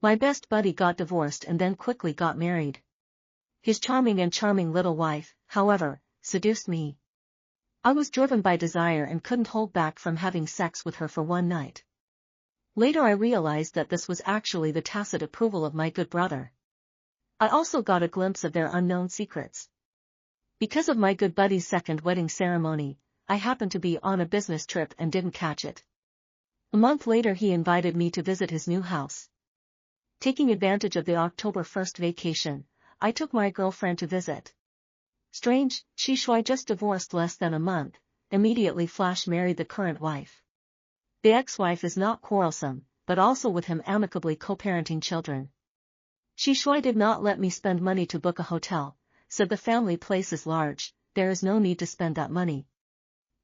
My best buddy got divorced and then quickly got married. His charming little wife, however, seduced me. I was driven by desire and couldn't hold back from having sex with her for one night. Later I realized that this was actually the tacit approval of my good brother. I also got a glimpse of their unknown secrets. Because of my good buddy's second wedding ceremony, I happened to be on a business trip and didn't catch it. A month later he invited me to visit his new house. Taking advantage of the October 1st vacation, I took my girlfriend to visit. Strange, Chi Shui just divorced less than a month, immediately Flash married the current wife. The ex-wife is not quarrelsome, but also with him amicably co-parenting children. Chi Shui did not let me spend money to book a hotel, said the family place is large, there is no need to spend that money.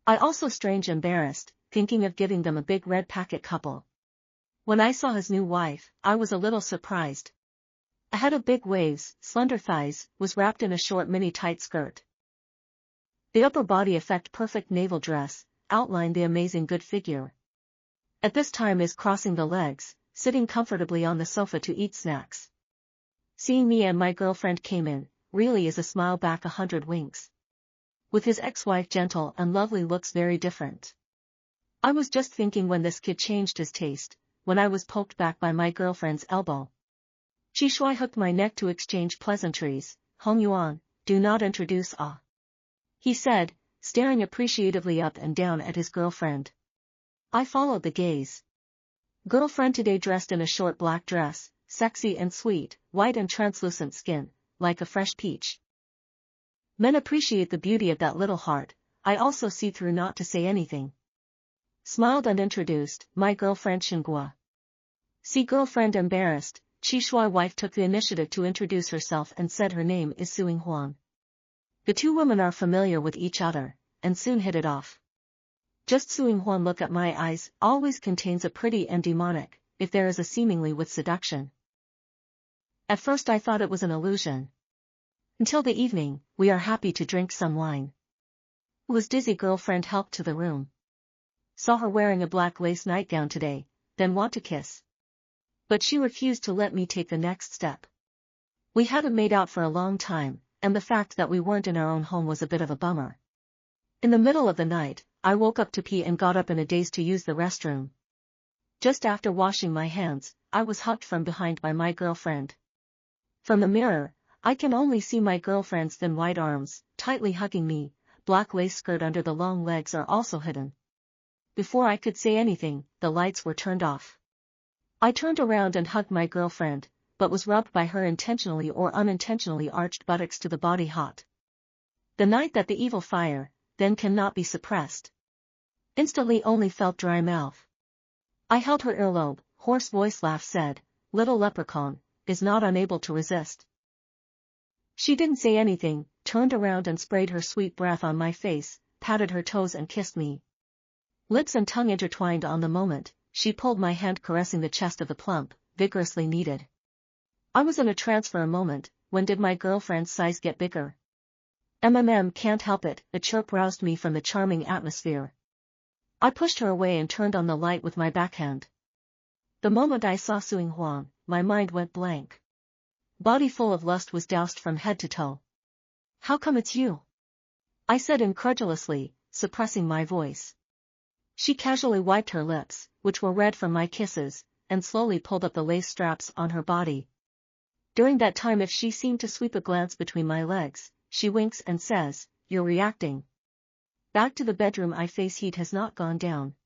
I also strange embarrassed, thinking of giving them a big red packet couple. When I saw his new wife, I was a little surprised. A head of big waves, slender thighs, was wrapped in a short mini tight skirt. The upper body effect perfect navel dress, outlined the amazing good figure. At this time is crossing the legs, sitting comfortably on the sofa to eat snacks. Seeing me and my girlfriend came in, really is a smile back 100 winks. With his ex-wife gentle and lovely looks very different. I was just thinking when this kid changed his taste, when I was poked back by my girlfriend's elbow. Chi Shui hooked my neck to exchange pleasantries. Hong Yuan, do not introduce Ah. He said, staring appreciatively up and down at his girlfriend. I followed the gaze. Girlfriend today dressed in a short black dress, sexy and sweet, white and translucent skin, like a fresh peach. Men appreciate the beauty of that little heart, I also see through not to say anything. Smiled and introduced, my girlfriend Xinghua. See girlfriend embarrassed, Chi Shui wife took the initiative to introduce herself and said her name is Suing Huang. The two women are familiar with each other, and soon hit it off. Just Suing Huang look at my eyes always contains a pretty and demonic, if there is a seemingly with seduction. At first I thought it was an illusion. Until the evening, we are happy to drink some wine. Was dizzy girlfriend helped to the room. Saw her wearing a black lace nightgown today, then want to kiss. But she refused to let me take the next step. We hadn't made out for a long time, and the fact that we weren't in our own home was a bit of a bummer. In the middle of the night, I woke up to pee and got up in a daze to use the restroom. Just after washing my hands, I was hugged from behind by my girlfriend. From the mirror, I can only see my girlfriend's thin white arms, tightly hugging me, black lace skirt under the long legs are also hidden. Before I could say anything, the lights were turned off. I turned around and hugged my girlfriend, but was rubbed by her intentionally or unintentionally arched buttocks to the body hot. The night that the evil fire, then cannot be suppressed. Instantly only felt dry mouth. I held her earlobe, hoarse voice laugh said, little leprechaun, is not unable to resist. She didn't say anything, turned around and sprayed her sweet breath on my face, patted her toes and kissed me. Lips and tongue intertwined on the moment, she pulled my hand caressing the chest of the plump, vigorously kneaded. I was in a trance for a moment. When did my girlfriend's size get bigger? Can't help it, a chirp roused me from the charming atmosphere. I pushed her away and turned on the light with my backhand. The moment I saw Suing Huang, my mind went blank. Body full of lust was doused from head to toe. How come it's you? I said incredulously, suppressing my voice. She casually wiped her lips, which were red from my kisses, and slowly pulled up the lace straps on her body. During that time if she seemed to sweep a glance between my legs, she winks and says, you're reacting. Back to the bedroom I face heat has not gone down.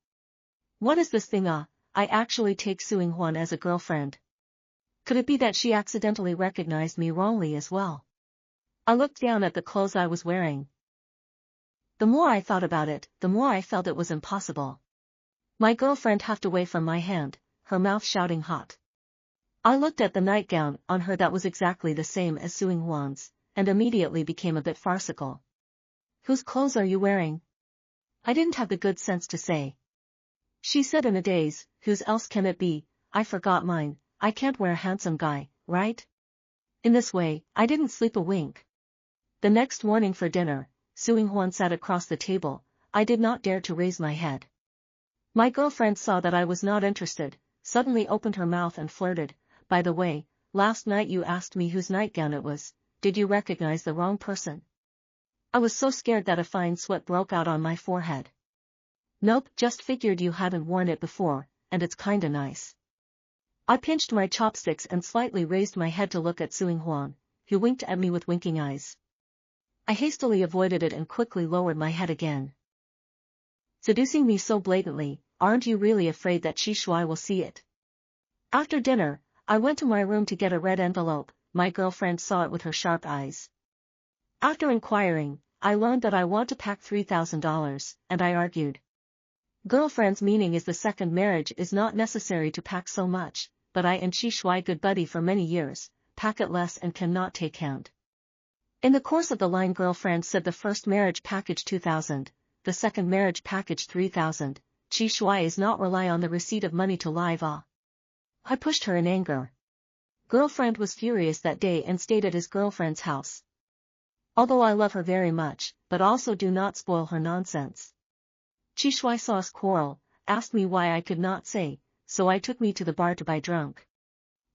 What is this thing I actually take Suing Huang as a girlfriend. Could it be that she accidentally recognized me wrongly as well? I looked down at the clothes I was wearing. The more I thought about it, the more I felt it was impossible. My girlfriend huffed away from my hand, her mouth shouting hot. I looked at the nightgown on her that was exactly the same as Suing Huang's, and immediately became a bit farcical. Whose clothes are you wearing? I didn't have the good sense to say. She said in a daze, whose else can it be? I forgot mine. I can't wear a handsome guy, right? In this way, I didn't sleep a wink. The next morning for dinner, Suing Huang sat across the table. I did not dare to raise my head. My girlfriend saw that I was not interested, suddenly opened her mouth and flirted, by the way, last night you asked me whose nightgown it was. Did you recognize the wrong person? I was so scared that a fine sweat broke out on my forehead. Nope, just figured you hadn't worn it before, and it's kinda nice. I pinched my chopsticks and slightly raised my head to look at Suing Huan, who winked at me with winking eyes. I hastily avoided it and quickly lowered my head again. Seducing me so blatantly, aren't you really afraid that Qi Shuai will see it? After dinner, I went to my room to get a red envelope. My girlfriend saw it with her sharp eyes. After inquiring, I learned that I want to pack $3,000, and I argued. Girlfriend's meaning is the second marriage is not necessary to pack so much, but I and Qi Shuai good buddy for many years, pack it less and cannot take count. In the course of the line girlfriend said the first marriage package 2,000, the second marriage package 3,000, Qi Shuai is not rely on the receipt of money to live I pushed her in anger. Girlfriend was furious that day and stayed at his girlfriend's house. Although I love her very much, but also do not spoil her nonsense. Qi Shuai saw us quarrel, asked me why I could not say, so I took me to the bar to buy drunk.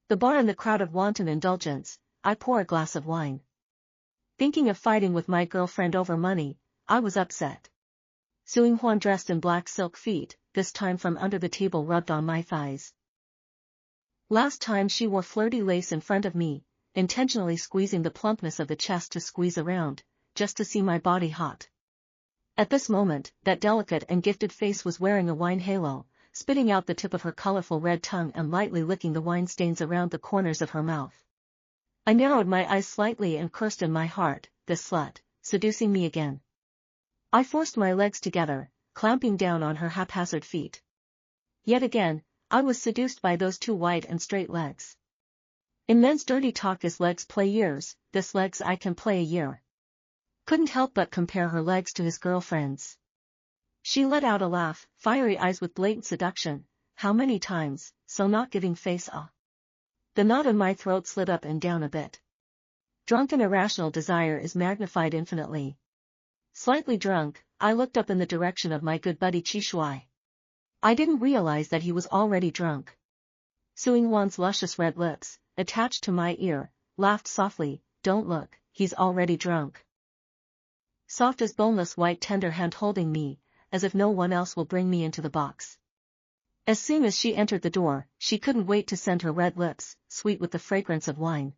The bar in the crowd of wanton indulgence, I pour a glass of wine. Thinking of fighting with my girlfriend over money, I was upset. Suing Huan dressed in black silk feet, this time from under the table rubbed on my thighs. Last time she wore flirty lace in front of me, intentionally squeezing the plumpness of the chest to squeeze around, just to see my body hot. At this moment, that delicate and gifted face was wearing a wine halo, spitting out the tip of her colorful red tongue and lightly licking the wine stains around the corners of her mouth. I narrowed my eyes slightly and cursed in my heart, this slut, seducing me again. I forced my legs together, clamping down on her haphazard feet. Yet again, I was seduced by those two white and straight legs. In men's dirty talk his legs play years, this legs I can play a year. Couldn't help but compare her legs to his girlfriend's. She let out a laugh, fiery eyes with blatant seduction. How many times, so not giving face The knot in my throat slid up and down a bit. Drunken irrational desire is magnified infinitely. Slightly drunk, I looked up in the direction of my good buddy Qi Shuai. I didn't realize that he was already drunk. Suing Huan's luscious red lips, attached to my ear, laughed softly, don't look, he's already drunk. Soft as boneless white tender hand holding me, as if no one else will bring me into the box. As soon as she entered the door, she couldn't wait to send her red lips, sweet with the fragrance of wine.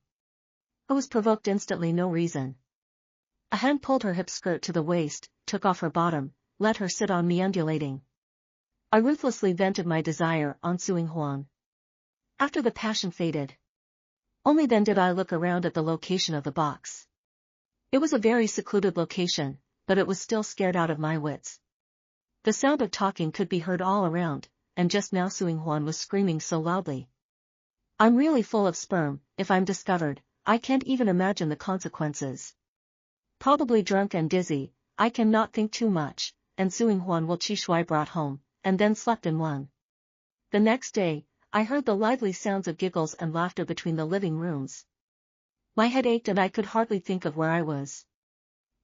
I was provoked instantly, no reason. A hand pulled her hip skirt to the waist, took off her bottom, let her sit on me undulating. I ruthlessly vented my desire on Suing Huan. After the passion faded. Only then did I look around at the location of the box. It was a very secluded location, but it was still scared out of my wits. The sound of talking could be heard all around, and just now Suing Huan was screaming so loudly. I'm really full of sperm, if I'm discovered, I can't even imagine the consequences. Probably drunk and dizzy, I cannot think too much, and Suing Huan will Qi Shuai brought home, and then slept in one. The next day, I heard the lively sounds of giggles and laughter between the living rooms. My head ached and I could hardly think of where I was.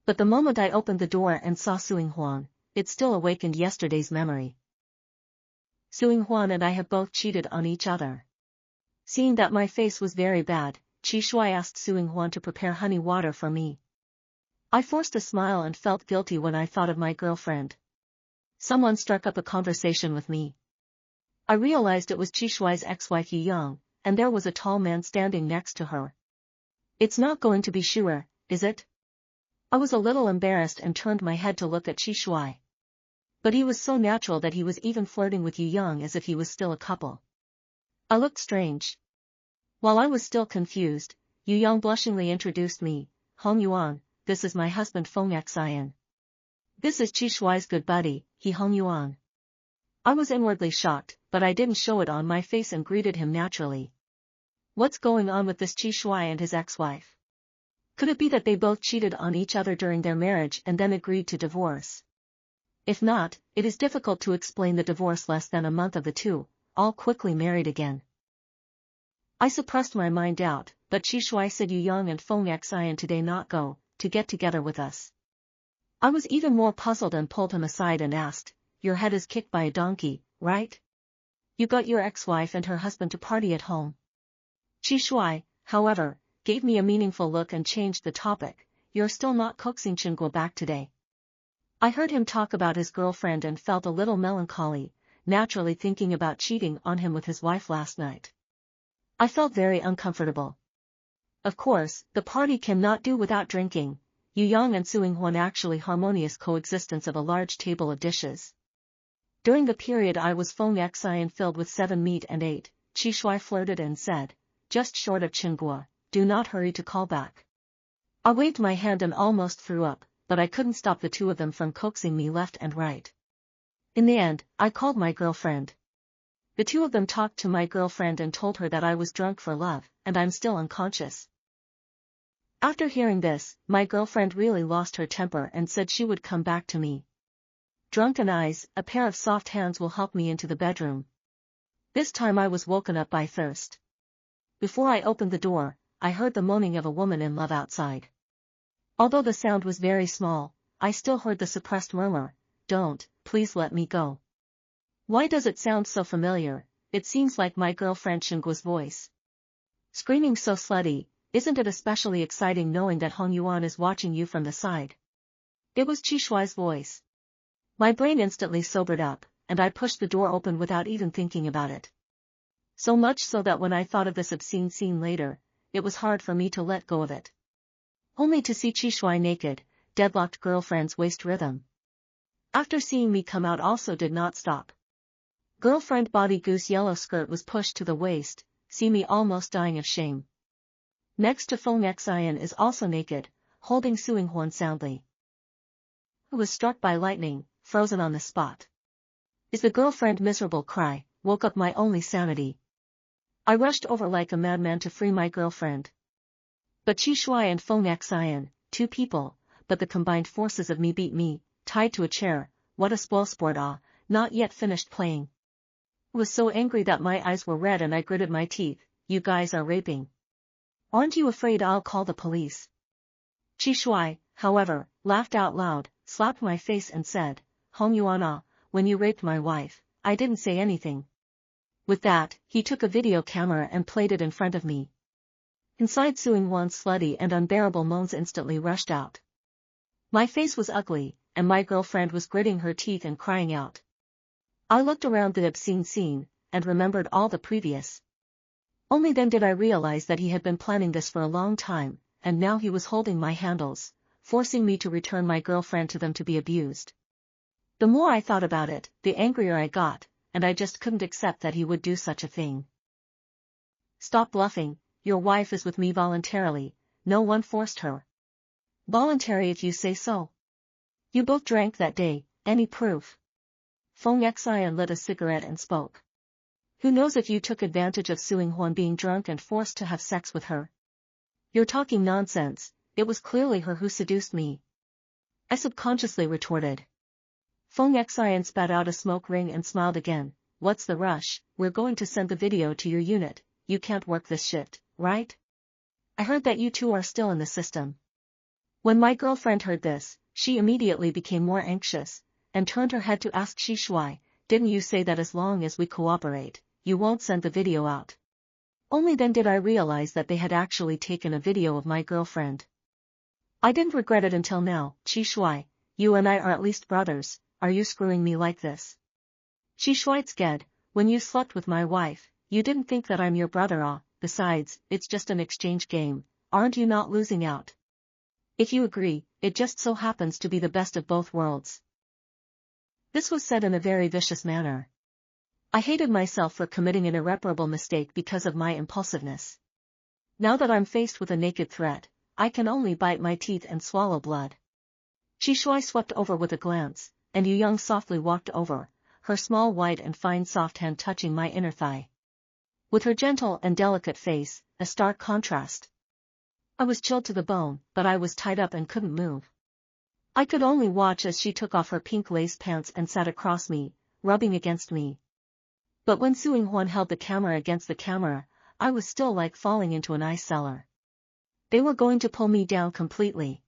But the moment I opened the door and saw Suing Huan, it still awakened yesterday's memory. Suing Huan and I have both cheated on each other. Seeing that my face was very bad, Qi Shuai asked Suing Huan to prepare honey water for me. I forced a smile and felt guilty when I thought of my girlfriend. Someone struck up a conversation with me. I realized it was Qi Shuai's ex-wife Yu Yang, and there was a tall man standing next to her. It's not going to be Shuer, is it? I was a little embarrassed and turned my head to look at Qi Shuai. But he was so natural that he was even flirting with Yu Yang as if he was still a couple. I looked strange. While I was still confused, Yu Yang blushingly introduced me, Hong Yuan, this is my husband Feng Xian. This is Qi Shuai's good buddy, He Hong Yuan. I was inwardly shocked, but I didn't show it on my face and greeted him naturally. What's going on with this Qi Shuai and his ex-wife? Could it be that they both cheated on each other during their marriage and then agreed to divorce? If not, it is difficult to explain the divorce less than a month of the two, all quickly married again. I suppressed my mind out, but Qi Shuai said Yu Yang and Feng Xian today not go, to get together with us. I was even more puzzled and pulled him aside and asked, your head is kicked by a donkey, right? You got your ex-wife and her husband to party at home. Qi Shuai, however, gave me a meaningful look and changed the topic. You're still not coaxing Qingguo back today. I heard him talk about his girlfriend and felt a little melancholy, naturally thinking about cheating on him with his wife last night. I felt very uncomfortable. Of course, the party cannot do without drinking. Yu Yang and Su Yinghuan actually harmonious coexistence of a large table of dishes. During the period I was Feng Xian filled with 7 meat and 8, Qi Shuai flirted and said, just short of Qingguo, do not hurry to call back. I waved my hand and almost threw up, but I couldn't stop the two of them from coaxing me left and right. In the end, I called my girlfriend. The two of them talked to my girlfriend and told her that I was drunk for love, and I'm still unconscious. After hearing this, my girlfriend really lost her temper and said she would come back to me. Drunken eyes, a pair of soft hands will help me into the bedroom. This time I was woken up by thirst. Before I opened the door, I heard the moaning of a woman in love outside. Although the sound was very small, I still heard the suppressed murmur, don't, please let me go. Why does it sound so familiar? It seems like my girlfriend Qingguo's voice. Screaming so slutty, isn't it especially exciting knowing that Hong Yuan is watching you from the side? It was Qi Shuai's voice. My brain instantly sobered up, and I pushed the door open without even thinking about it. So much so that when I thought of this obscene scene later, it was hard for me to let go of it. Only to see Qi Shuai naked, deadlocked girlfriend's waist rhythm. After seeing me come out also did not stop. Girlfriend body goose yellow skirt was pushed to the waist, see me almost dying of shame. Next to Feng Xian is also naked, holding Su Yinghuan soundly. I was struck by lightning, frozen on the spot. Is the girlfriend miserable cry, woke up my only sanity. I rushed over like a madman to free my girlfriend. But Qi Shuai and Feng Xian, 2 people, but the combined forces of me beat me, tied to a chair. What a spoil sport, not yet finished playing. I was so angry that my eyes were red and I gritted my teeth. You guys are raping. Aren't you afraid I'll call the police? Qi Shuai, however, laughed out loud, slapped my face and said, Hong Yuan, when you raped my wife, I didn't say anything. With that, he took a video camera and played it in front of me. Inside, Su Yinghuan's slutty and unbearable moans instantly rushed out. My face was ugly, and my girlfriend was gritting her teeth and crying out. I looked around the obscene scene, and remembered all the previous. Only then did I realize that he had been planning this for a long time, and now he was holding my handles, forcing me to return my girlfriend to them to be abused. The more I thought about it, the angrier I got, and I just couldn't accept that he would do such a thing. Stop bluffing, your wife is with me voluntarily, no one forced her. Voluntary if you say so. You both drank that day, any proof? Feng Xian lit a cigarette and spoke. Who knows if you took advantage of Su Yinghuan being drunk and forced to have sex with her? You're talking nonsense, it was clearly her who seduced me. I subconsciously retorted. Feng Xian spat out a smoke ring and smiled again. What's the rush? We're going to send the video to your unit. You can't work this shift, right? I heard that you two are still in the system. When my girlfriend heard this, she immediately became more anxious, and turned her head to ask Qi Shuai, didn't you say that as long as we cooperate, you won't send the video out? Only then did I realize that they had actually taken a video of my girlfriend. I didn't regret it until now. Qi Shuai, you and I are at least brothers, are you screwing me like this? Qi Shuai's ged, when you slept with my wife, you didn't think that I'm your brother, besides, it's just an exchange game, aren't you not losing out? If you agree, it just so happens to be the best of both worlds. This was said in a very vicious manner. I hated myself for committing an irreparable mistake because of my impulsiveness. Now that I'm faced with a naked threat, I can only bite my teeth and swallow blood. Qi Shuai swept over with a glance, and Yu Yang softly walked over, her small white and fine soft hand touching my inner thigh. With her gentle and delicate face, a stark contrast. I was chilled to the bone, but I was tied up and couldn't move. I could only watch as she took off her pink lace pants and sat across me, rubbing against me. But when Su Yinghuan held the camera against the camera, I was still like falling into an ice cellar. They were going to pull me down completely.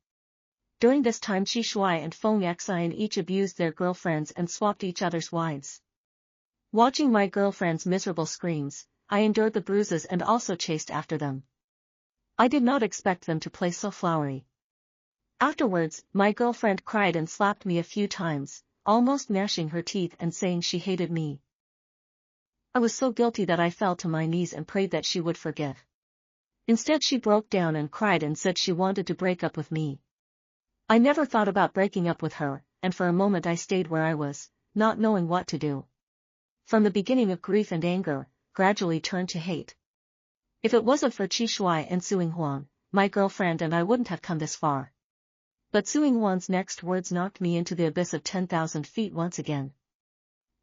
During this time Qi Shuai and Feng Xian each abused their girlfriends and swapped each other's wives. Watching my girlfriend's miserable screams, I endured the bruises and also chased after them. I did not expect them to play so flowery. Afterwards, my girlfriend cried and slapped me a few times, almost gnashing her teeth and saying she hated me. I was so guilty that I fell to my knees and prayed that she would forgive. Instead she broke down and cried and said she wanted to break up with me. I never thought about breaking up with her, and for a moment I stayed where I was, not knowing what to do. From the beginning of grief and anger, gradually turned to hate. If it wasn't for Qi Shuai and Suing Huan, my girlfriend and I wouldn't have come this far. But Suing Huan's next words knocked me into the abyss of 10,000 feet once again.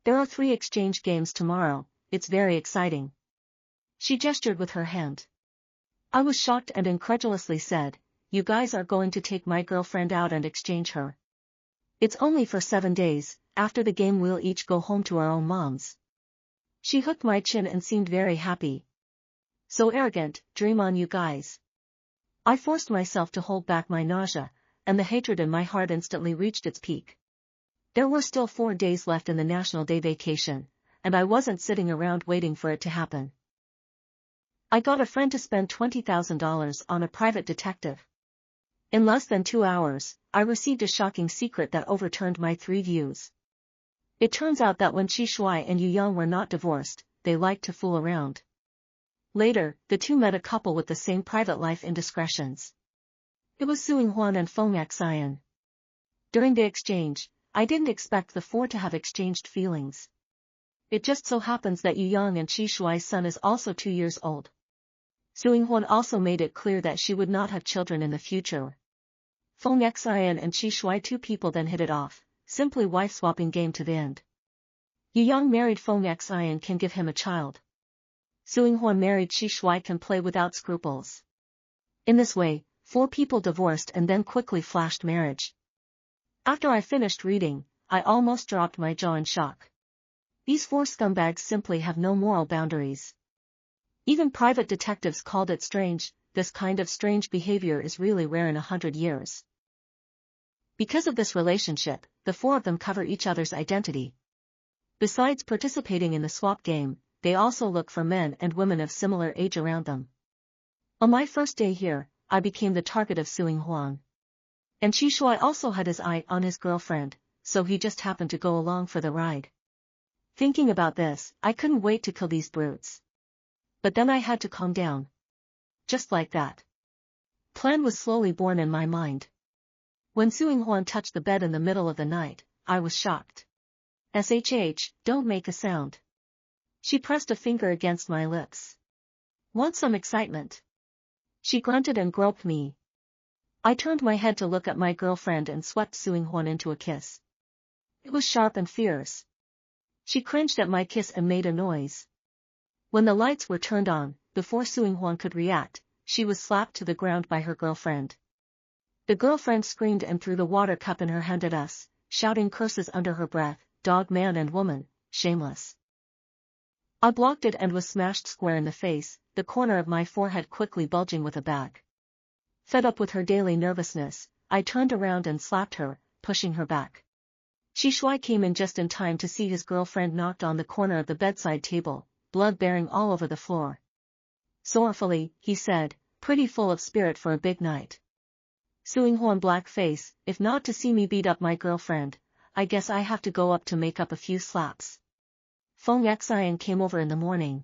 There are 3 exchange games tomorrow, it's very exciting. She gestured with her hand. I was shocked and incredulously said, you guys are going to take my girlfriend out and exchange her. It's only for 7 days, after the game we'll each go home to our own moms. She hooked my chin and seemed very happy. So arrogant, dream on you guys. I forced myself to hold back my nausea, and the hatred in my heart instantly reached its peak. There were still 4 days left in the National Day vacation, and I wasn't sitting around waiting for it to happen. I got a friend to spend $20,000 on a private detective. In less than 2 hours, I received a shocking secret that overturned my 3 views. It turns out that when Qi Shuai and Yu Yang were not divorced, they liked to fool around. Later, the two met a couple with the same private life indiscretions. It was Suing Huan and Feng Xian. During the exchange, I didn't expect the 4 to have exchanged feelings. It just so happens that Yu Yang and Qi Shuai's son is also 2 years old. Suing Huan also made it clear that she would not have children in the future. Feng Xian and Qi Shuai 2 people then hit it off, simply wife-swapping game to the end. Yu Yang married Feng Xian can give him a child. Suing Huan married Qi Shuai can play without scruples. In this way, 4 people divorced and then quickly flashed marriage. After I finished reading, I almost dropped my jaw in shock. These 4 scumbags simply have no moral boundaries. Even private detectives called it strange. This kind of strange behavior is really rare in 100 years. Because of this relationship, the 4 of them cover each other's identity. Besides participating in the swap game, they also look for men and women of similar age around them. On my first day here, I became the target of Suing Huan. And Qi Shuai also had his eye on his girlfriend, so he just happened to go along for the ride. Thinking about this, I couldn't wait to kill these brutes. But then I had to calm down. Just like that. Plan was slowly born in my mind. When Suing Huan touched the bed in the middle of the night, I was shocked. SHH, don't make a sound. She pressed a finger against my lips. Want some excitement? She grunted and groped me. I turned my head to look at my girlfriend and swept Suing Huan into a kiss. It was sharp and fierce. She cringed at my kiss and made a noise. When the lights were turned on, before Suing Huan could react, she was slapped to the ground by her girlfriend. The girlfriend screamed and threw the water cup in her hand at us, shouting curses under her breath, dog man and woman, shameless. I blocked it and was smashed square in the face, the corner of my forehead quickly bulging with a bag. Fed up with her daily nervousness, I turned around and slapped her, pushing her back. Qi Shuai came in just in time to see his girlfriend knocked on the corner of the bedside table, blood bearing all over the floor. Sorrowfully, he said, pretty full of spirit for a big night. Suing Huan black face, if not to see me beat up my girlfriend, I guess I have to go up to make up a few slaps. Feng Xian came over in the morning.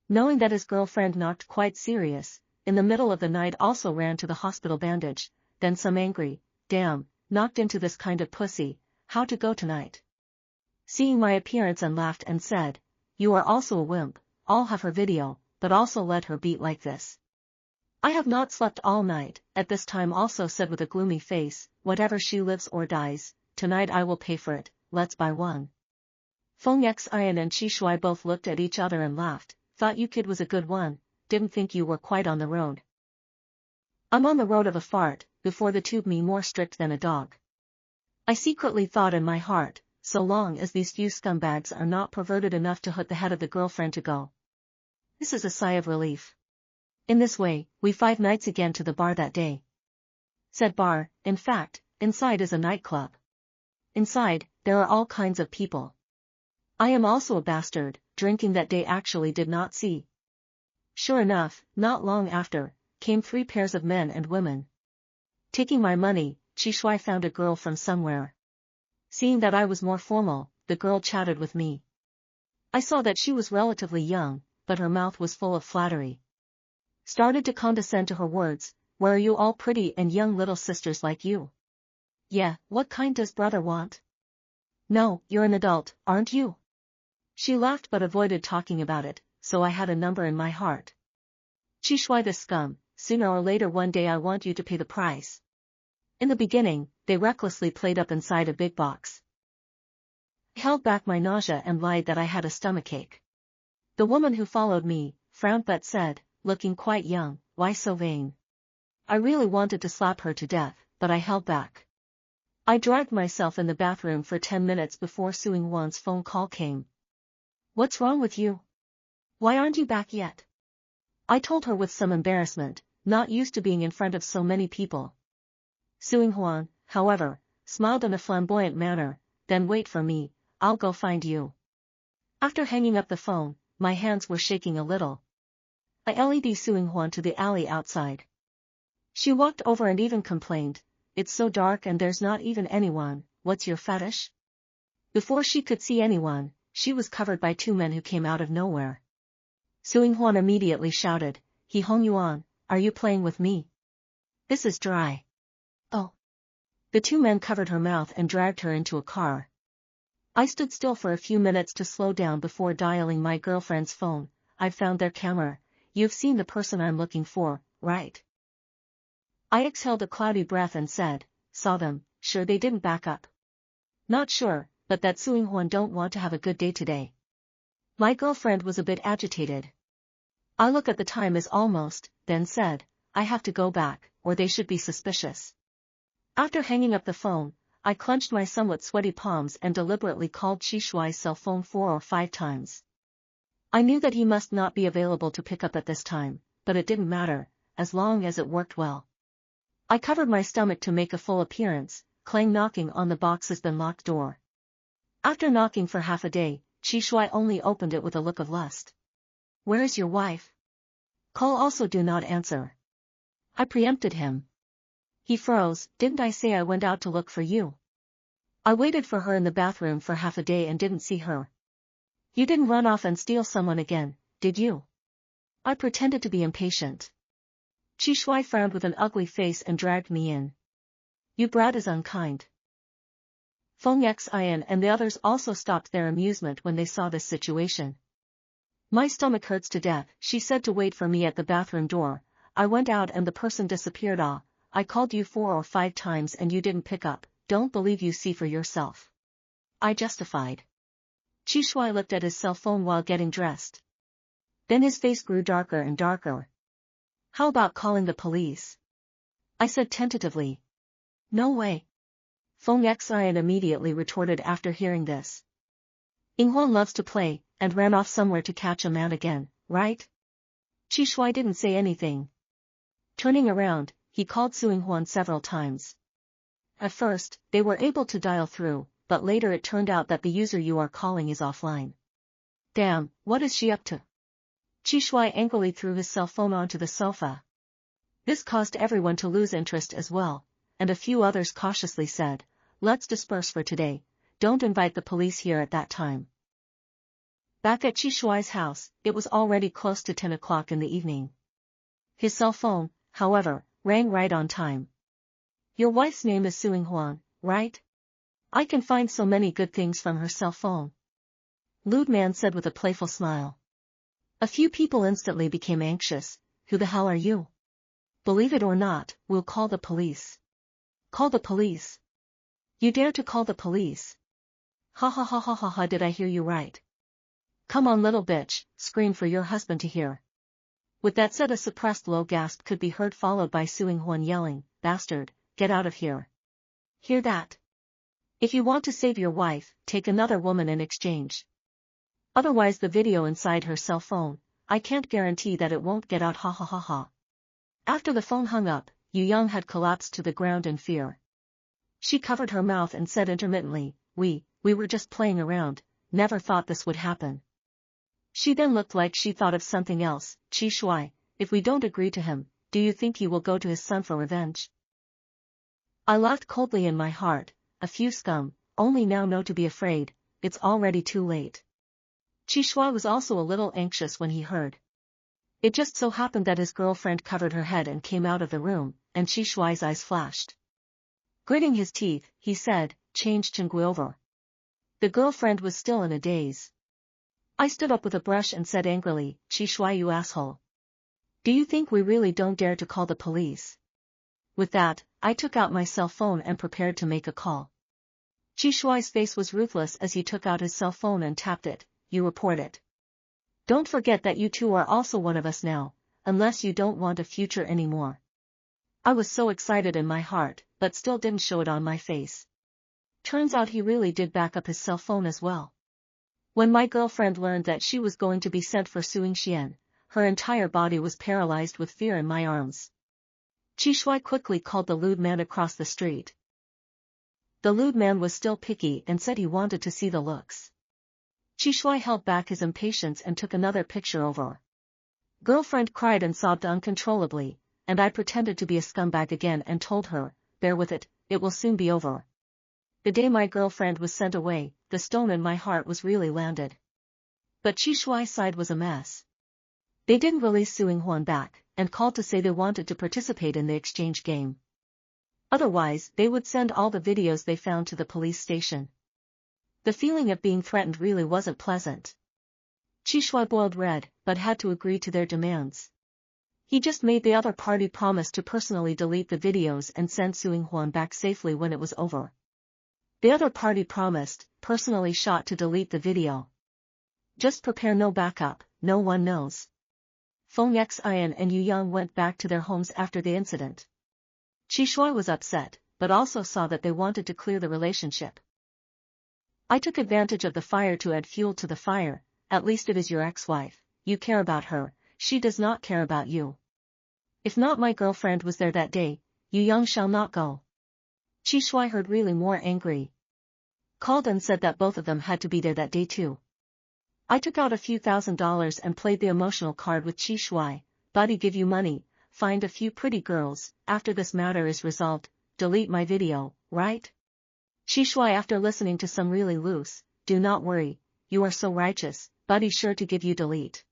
Knowing that his girlfriend knocked quite serious, in the middle of the night also ran to the hospital bandage, then some angry, damn, knocked into this kind of pussy, how to go tonight? Seeing my appearance and laughed and said, you are also a wimp, I'll have her video, but also let her beat like this. I have not slept all night, at this time also said with a gloomy face, whatever she lives or dies, tonight I will pay for it, let's buy one. Feng Xian and Qi Shuai both looked at each other and laughed, thought you kid was a good one, didn't think you were quite on the road. I'm on the road of a fart, before the tube me more strict than a dog. I secretly thought in my heart, so long as these few scumbags are not perverted enough to hook the head of the girlfriend to go. This is a sigh of relief. In this way, we 5 nights again to the bar that day. Said bar, in fact, inside is a nightclub. Inside, there are all kinds of people. I am also a bastard, drinking that day actually did not see. Sure enough, not long after, came 3 pairs of men and women. Taking my money, Chi Shui found a girl from somewhere. Seeing that I was more formal, the girl chatted with me. I saw that she was relatively young, but her mouth was full of flattery. Started to condescend to her words, "Where are you all pretty and young little sisters like you? Yeah, what kind does brother want? No, you're an adult, aren't you?" She laughed but avoided talking about it, so I had a number in my heart. Chi Shui the scum, sooner or later one day I want you to pay the price. In the beginning, they recklessly played up inside a big box. I held back my nausea and lied that I had a stomachache. The woman who followed me, frowned but said, looking quite young, "Why so vain?" I really wanted to slap her to death, but I held back. I dragged myself in the bathroom for 10 minutes before Suing Wan's phone call came. "What's wrong with you? Why aren't you back yet?" I told her with some embarrassment, not used to being in front of so many people. Suing Huan, however, smiled in a flamboyant manner, "Then wait for me, I'll go find you." After hanging up the phone, my hands were shaking a little. I led Suing Huan to the alley outside. She walked over and even complained, "It's so dark and there's not even anyone, what's your fetish?" Before she could see anyone, she was covered by 2 men who came out of nowhere. Suing Huan immediately shouted, "He Hong Yuan, are you playing with me? This is dry." "Oh." The 2 men covered her mouth and dragged her into a car. I stood still for a few minutes to slow down before dialing my girlfriend's phone. "I've found their camera. You've seen the person I'm looking for, right?" I exhaled a cloudy breath and said, "Saw them, sure they didn't back up." "Not sure, but that Suing Huan don't want to have a good day today." My girlfriend was a bit agitated. I look at the time as almost, then said, "I have to go back, or they should be suspicious." After hanging up the phone, I clenched my somewhat sweaty palms and deliberately called Chi Shuai's cell phone 4 or 5 times. I knew that he must not be available to pick up at this time, but it didn't matter, as long as it worked well. I covered my stomach to make a full appearance, clang knocking on the box's been locked door. After knocking for half a day, Chi Shui only opened it with a look of lust. "Where is your wife?" Call also do not answer. I preempted him. He froze, "Didn't I say I went out to look for you? I waited for her in the bathroom for half a day and didn't see her." "You didn't run off and steal someone again, did you?" I pretended to be impatient. Chi Shui frowned with an ugly face and dragged me in. "You brat is unkind." Feng Xian and the others also stopped their amusement when they saw this situation. "My stomach hurts to death," she said to wait for me at the bathroom door. "I went out and the person disappeared. I called you 4 or 5 times and you didn't pick up, don't believe you see for yourself." I justified. Chi Shui looked at his cell phone while getting dressed. Then his face grew darker and darker. "How about calling the police?" I said tentatively. "No way." Feng Xian immediately retorted after hearing this. "Yinghuang loves to play, and ran off somewhere to catch a man again, right?" Chi Shui didn't say anything. Turning around, he called Suing Huan several times. At first, they were able to dial through, but later it turned out that the user you are calling is offline. "Damn, what is she up to?" Chi Shui angrily threw his cell phone onto the sofa. This caused everyone to lose interest as well, and a few others cautiously said, "Let's disperse for today, don't invite the police here at that time." Back at Chi Shuai's house, it was already close to 10 o'clock in the evening. His cell phone, however, rang right on time. "Your wife's name is Suing Huan, right? I can find so many good things from her cell phone," Lewd Man said with a playful smile. A few people instantly became anxious. "Who the hell are you? Believe it or not, we'll call the police." "Call the police? You dare to call the police? Ha ha ha ha ha ha, did I hear you right? Come on little bitch, scream for your husband to hear." With that said, a suppressed low gasp could be heard, followed by Suing Huan yelling, "Bastard, get out of here. Hear that? If you want to save your wife, take another woman in exchange. Otherwise the video inside her cell phone, I can't guarantee that it won't get out, ha ha ha ha." After the phone hung up, Yu Yang had collapsed to the ground in fear. She covered her mouth and said intermittently, We were just playing around, never thought this would happen." She then looked like she thought of something else. Qi Shuai, if we don't agree to him, do you think he will go to his son for revenge? I laughed coldly in my heart, a few scum, only now know to be afraid, it's already too late. Qi Shuai was also a little anxious when he heard. It just so happened that his girlfriend covered her head and came out of the room, and Qi Shuai's eyes flashed. Gritting his teeth, he said, change Chengui over. The girlfriend was still in a daze. I stood up with a brush and said angrily, Qi Shuai, you asshole. Do you think we really don't dare to call the police? With that, I took out my cell phone and prepared to make a call. Qi Shuai's face was ruthless as he took out his cell phone and tapped it. You report it. Don't forget that you two are also one of us now, unless you don't want a future anymore. I was so excited in my heart, but still didn't show it on my face. Turns out he really did back up his cell phone as well. When my girlfriend learned that she was going to be sent for suing Xian, her entire body was paralyzed with fear in my arms. Qi Shuai quickly called the lewd man across the street. The lewd man was still picky and said he wanted to see the looks. Qi Shuai held back his impatience and took another picture over. Girlfriend cried and sobbed uncontrollably, and I pretended to be a scumbag again and told her, bear with it, it will soon be over. The day my girlfriend was sent away, the stone in my heart was really landed. But Qi Shuai's side was a mess. They didn't release Suing Huan back, and called to say they wanted to participate in the exchange game. Otherwise, they would send all the videos they found to the police station. The feeling of being threatened really wasn't pleasant. Qi Shuai boiled red, but had to agree to their demands. He just made the other party promise to personally delete the videos and send Suing Huan back safely when it was over. The other party promised, personally shot to delete the video. Just prepare no backup, no one knows. Feng Xian and Yu Yang went back to their homes after the incident. Qi Shuai was upset, but also saw that they wanted to clear the relationship. I took advantage of the fire to add fuel to the fire. At least it is your ex-wife, you care about her, she does not care about you. If not, my girlfriend was there that day, Yu Yang shall not go. Qi Shuai heard really more angry. Called and said that both of them had to be there that day too. I took out a few $1,000s and played the emotional card with Qi Shuai, buddy, give you money, find a few pretty girls, after this matter is resolved, delete my video, right? Qi Shuai, after listening to some really loose, do not worry, you are so righteous, buddy, sure to give you delete.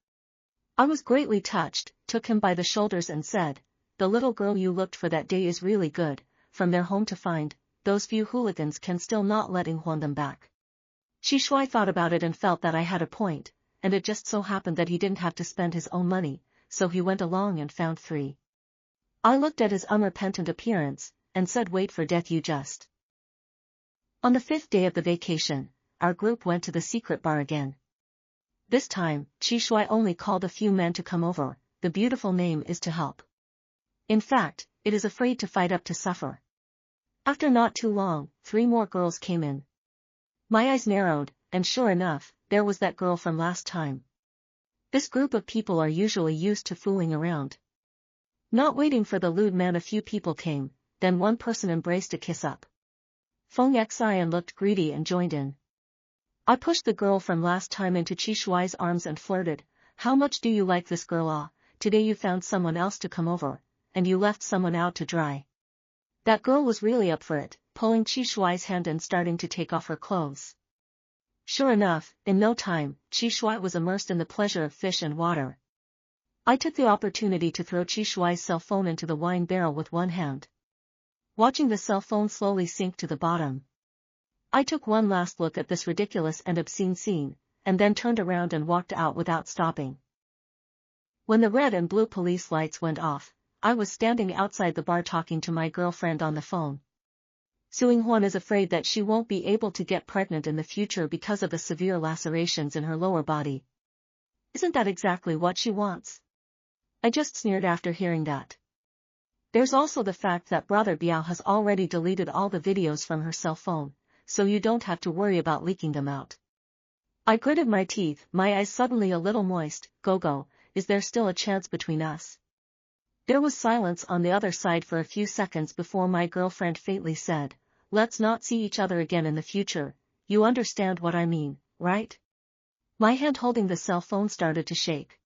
I was greatly touched, took him by the shoulders and said, the little girl you looked for that day is really good, from their home to find, those few hooligans can still not let Huan them back. Qi Shuai thought about it and felt that I had a point, and it just so happened that he didn't have to spend his own money, so he went along and found 3. I looked at his unrepentant appearance, and said, wait for death you just. On the 5th day of the vacation, our group went to the secret bar again. This time, Qi Shuai only called a few men to come over. The beautiful name is to help. In fact, it is afraid to fight up to suffer. After not too long, 3 more girls came in. My eyes narrowed, and sure enough, there was that girl from last time. This group of people are usually used to fooling around. Not waiting for the lewd man, a few people came, then one person embraced a kiss up. Feng Xian looked greedy and joined in. I pushed the girl from last time into Qi Shuai's arms and flirted, how much do you like this girl? Ah, today you found someone else to come over, and you left someone out to dry. That girl was really up for it, pulling Qi Shuai's hand and starting to take off her clothes. Sure enough, in no time, Qi Shuai was immersed in the pleasure of fish and water. I took the opportunity to throw Qi Shuai's cell phone into the wine barrel with one hand. Watching the cell phone slowly sink to the bottom, I took one last look at this ridiculous and obscene scene, and then turned around and walked out without stopping. When the red and blue police lights went off, I was standing outside the bar talking to my girlfriend on the phone. Suing Huan is afraid that she won't be able to get pregnant in the future because of the severe lacerations in her lower body. Isn't that exactly what she wants? I just sneered after hearing that. There's also the fact that Brother Biao has already deleted all the videos from her cell phone, so you don't have to worry about leaking them out. I gritted my teeth, my eyes suddenly a little moist. Gogo, is there still a chance between us? There was silence on the other side for a few seconds before my girlfriend faintly said, let's not see each other again in the future, you understand what I mean, right? My hand holding the cell phone started to shake.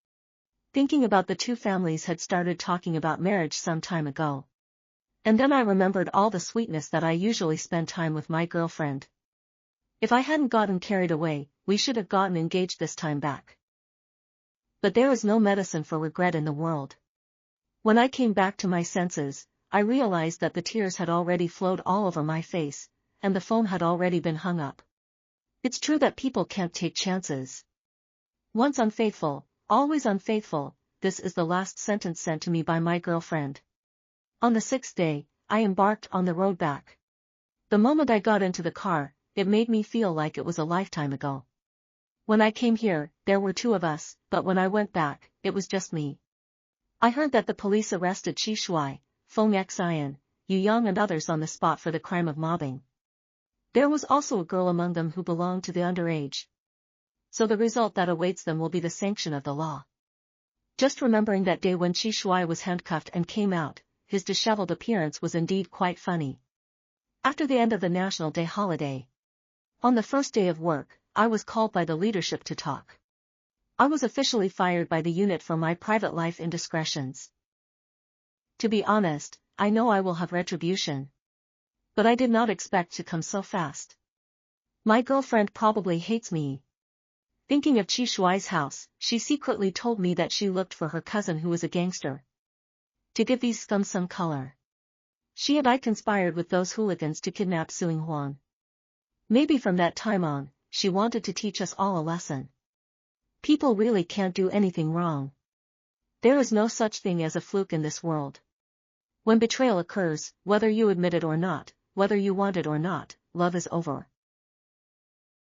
Thinking about the two families had started talking about marriage some time ago. And then I remembered all the sweetness that I usually spend time with my girlfriend. If I hadn't gotten carried away, we should have gotten engaged this time back. But there is no medicine for regret in the world. When I came back to my senses, I realized that the tears had already flowed all over my face, and the phone had already been hung up. It's true that people can't take chances. Once unfaithful, always unfaithful, this is the last sentence sent to me by my girlfriend. On the 6th day, I embarked on the road back. The moment I got into the car, it made me feel like it was a lifetime ago. When I came here, there were two of us, but when I went back, it was just me. I heard that the police arrested Chi Shuai, Feng Xian, Yu Yang and others on the spot for the crime of mobbing. There was also a girl among them who belonged to the underage. So the result that awaits them will be the sanction of the law. Just remembering that day when Chi Shuai was handcuffed and came out, his disheveled appearance was indeed quite funny. After the end of the National Day holiday, on the first day of work, I was called by the leadership to talk. I was officially fired by the unit for my private life indiscretions. To be honest, I know I will have retribution. But I did not expect to come so fast. My girlfriend probably hates me. Thinking of Chi Shuai's house, she secretly told me that she looked for her cousin who was a gangster. To give these scum some color, she and I conspired with those hooligans to kidnap Suing Huang. Maybe from that time on, she wanted to teach us all a lesson. People really can't do anything wrong. There is no such thing as a fluke in this world. When betrayal occurs, whether you admit it or not, whether you want it or not, love is over.